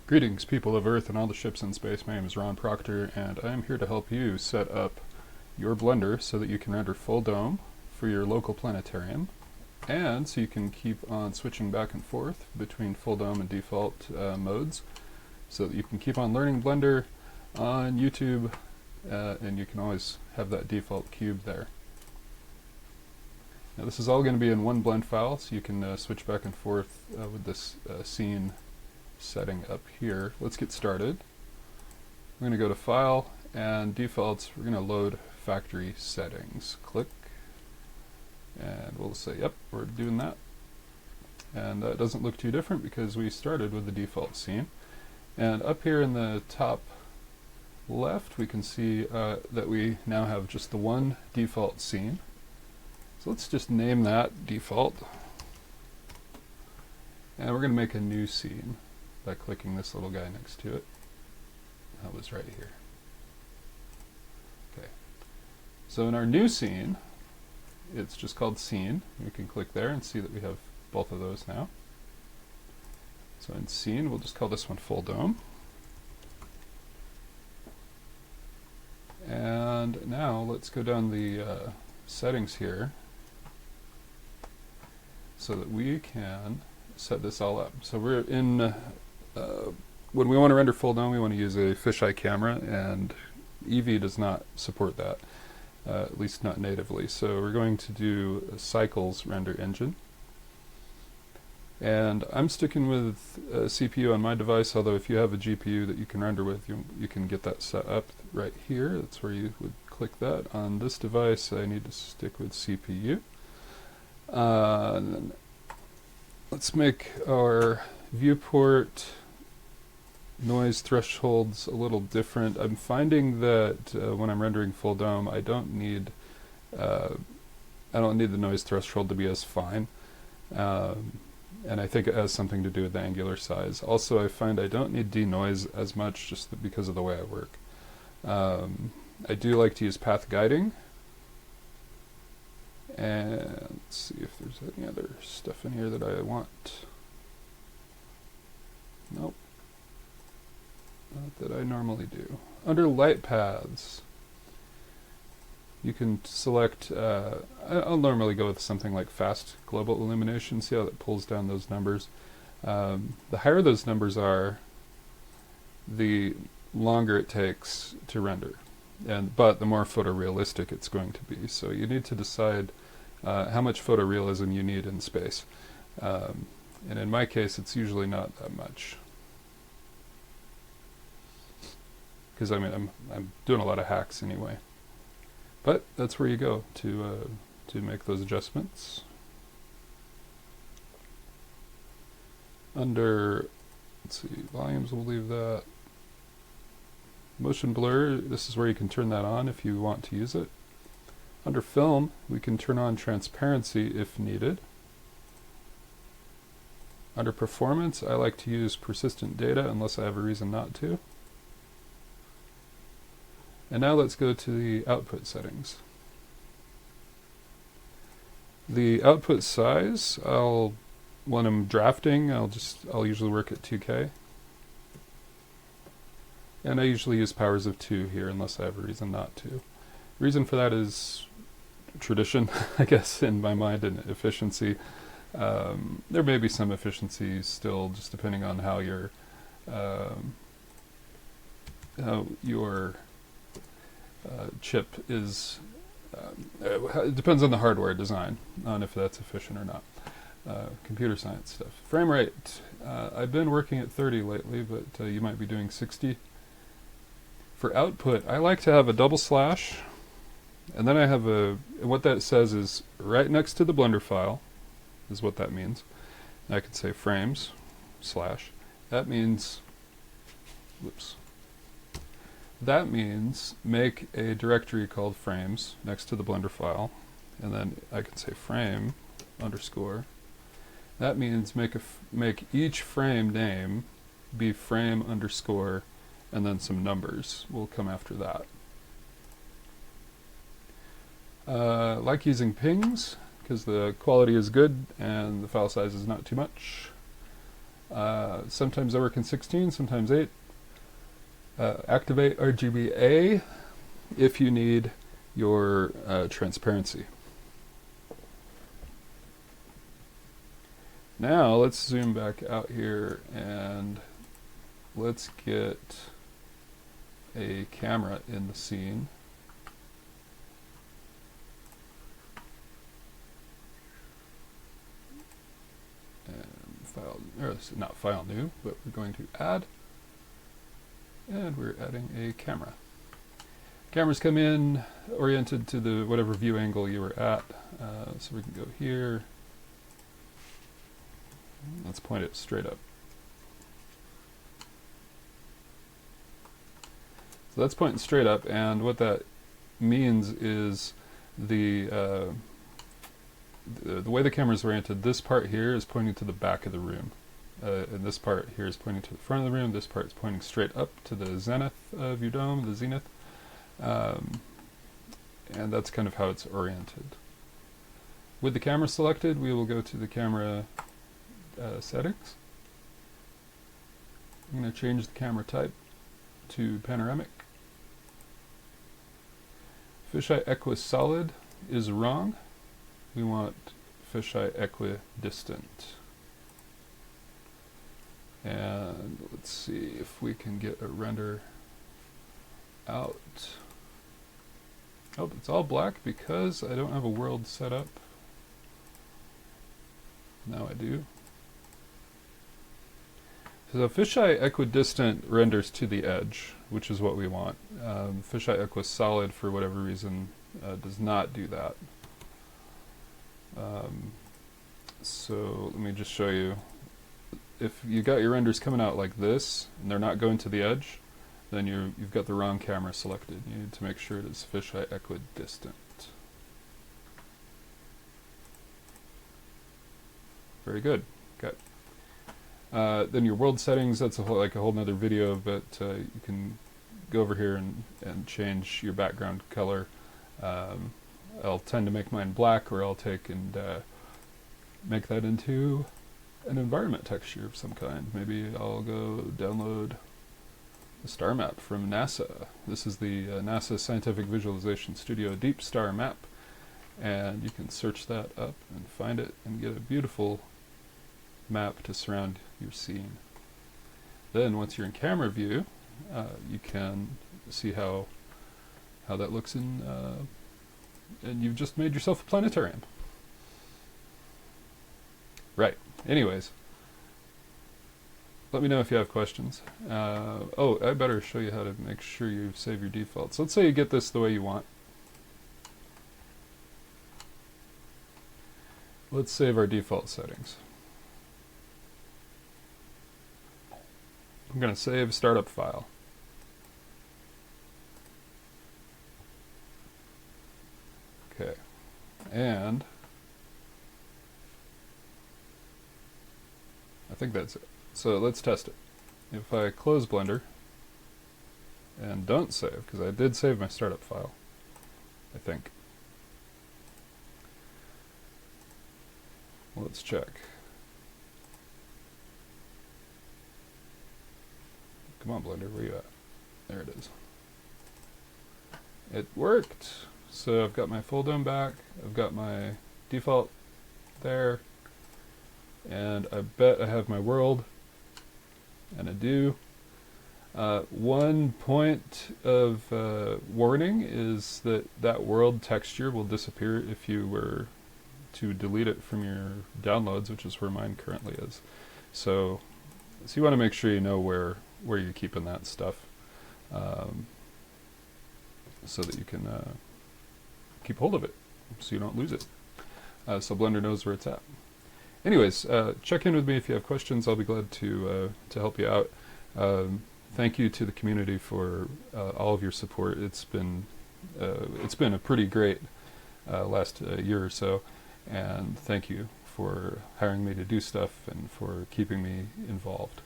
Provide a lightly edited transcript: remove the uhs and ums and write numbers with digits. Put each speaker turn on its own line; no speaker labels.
Greetings, people of Earth and all the ships in space. My name is Ron Proctor, and I am here to help you set up your Blender so that you can render full dome for your local planetarium, and so you can keep on switching back and forth between full dome and default modes, so that you can keep on learning Blender on YouTube, and you can always have that default cube there. Now this is all going to be in one blend file, so you can switch back and forth with this scene setting up here. Let's get started. We're going to go to File and Defaults. We're going to load Factory Settings. Click, and we'll say, yep, we're doing that. And that doesn't look too different because we started with the default scene. And up here in the top left, we can see that we now have just the one default scene. So let's just name that default. And we're going to make a new scene by clicking this little guy next to it. That was right here. Okay. So in our new scene, it's just called Scene. We can click there and see that we have both of those now. So in Scene, we'll just call this one Full Dome. And now let's go down the settings here so that we can set this all up. So we're in, when we want to render full dome, we want to use a fisheye camera, and Eevee does not support that, at least not natively. So we're going to do a Cycles render engine. And I'm sticking with a CPU on my device, although if you have a GPU that you can render with, you can get that set up right here. That's where you would click that. On this device, I need to stick with CPU. And then let's make our viewport noise thresholds a little different. I'm finding that when I'm rendering full dome, I don't need the noise threshold to be as fine, and I think it has something to do with the angular size. Also, I find I don't need denoise as much just because of the way I work. I do like to use path guiding. And let's see if there's any other stuff in here that I want. Nope. Not that I normally do. Under light paths, you can select, I'll normally go with something like fast global illumination. See how that pulls down those numbers. The higher those numbers are, the longer it takes to render. But the more photorealistic it's going to be. So you need to decide how much photorealism you need in space. And in my case, it's usually not that much. Because I mean, I'm doing a lot of hacks anyway. But that's where you go to make those adjustments. Under, let's see, volumes, we'll leave that. Motion blur, this is where you can turn that on if you want to use it. Under film, we can turn on transparency if needed. Under performance, I like to use persistent data unless I have a reason not to. And now let's go to the output settings. The output size, when I'm drafting, I'll usually work at 2K. And I usually use powers of 2 here unless I have a reason not to. The reason for that is tradition, I guess, in my mind, and efficiency. There may be some efficiency still, just depending on how your chip is. It depends on the hardware design, on if that's efficient or not. Computer science stuff. Frame rate. I've been working at 30 lately, but you might be doing 60. For output, I like to have a double slash, and then I have what that says is right next to the Blender file, is what that means. And I could say frames, slash. That means, whoops. That means make a directory called frames next to the Blender file, and then I can say frame underscore. That means make each frame name be frame underscore, and then some numbers will come after that. Like using pings because the quality is good and the file size is not too much. Sometimes I work in 16, sometimes 8. Activate RGBA if you need your transparency. Now let's zoom back out here and let's get a camera in the scene. And file, or not file new, but we're going to add. And we're adding a camera. Cameras come in oriented to the whatever view angle you were at. So we can go here. Let's point it straight up. So that's pointing straight up, and what that means is the way the camera is oriented, this part here is pointing to the back of the room. And this part here is pointing to the front of the room. This part is pointing straight up to the zenith of your dome, the zenith. And that's kind of how it's oriented. With the camera selected, we will go to the camera settings. I'm going to change the camera type to panoramic. Fisheye equisolid is wrong. We want fisheye equidistant. And let's see if we can get a render out. Oh, it's all black because I don't have a world set up. Now I do. So fisheye equidistant renders to the edge, which is what we want. Fisheye equisolid, for whatever reason, does not do that. So let me just show you. If you got your renders coming out like this, and they're not going to the edge, then you've got the wrong camera selected. You need to make sure it is fisheye equidistant. Very good. Okay. Then your world settings, that's like a whole nother video, but you can go over here and change your background color. I'll tend to make mine black, or I'll take and make that into an environment texture of some kind. Maybe I'll go download the star map from NASA. This is the NASA Scientific Visualization Studio Deep Star Map, and you can search that up and find it and get a beautiful map to surround your scene. Then once you're in camera view, you can see how that looks in, and you've just made yourself a planetarium. Right. Anyways, let me know if you have questions. Oh, I better show you how to make sure you save your defaults. Let's say you get this the way you want. Let's save our default settings. I'm going to save startup file. Okay. And I think that's it. So let's test it. If I close Blender and don't save, because I did save my startup file, I think. Let's check. Come on, Blender, where you at? There it is. It worked. So I've got my full dome back, I've got my default there, and I bet I have my world, and I do. One point of warning is that world texture will disappear if you were to delete it from your downloads, which is where mine currently is. So you want to make sure you know where you're keeping that stuff, so that you can keep hold of it, so you don't lose it. So Blender knows where it's at. Anyways, check in with me if you have questions. I'll be glad to help you out. Thank you to the community for all of your support. It's been a pretty great last year or so, and thank you for hiring me to do stuff and for keeping me involved.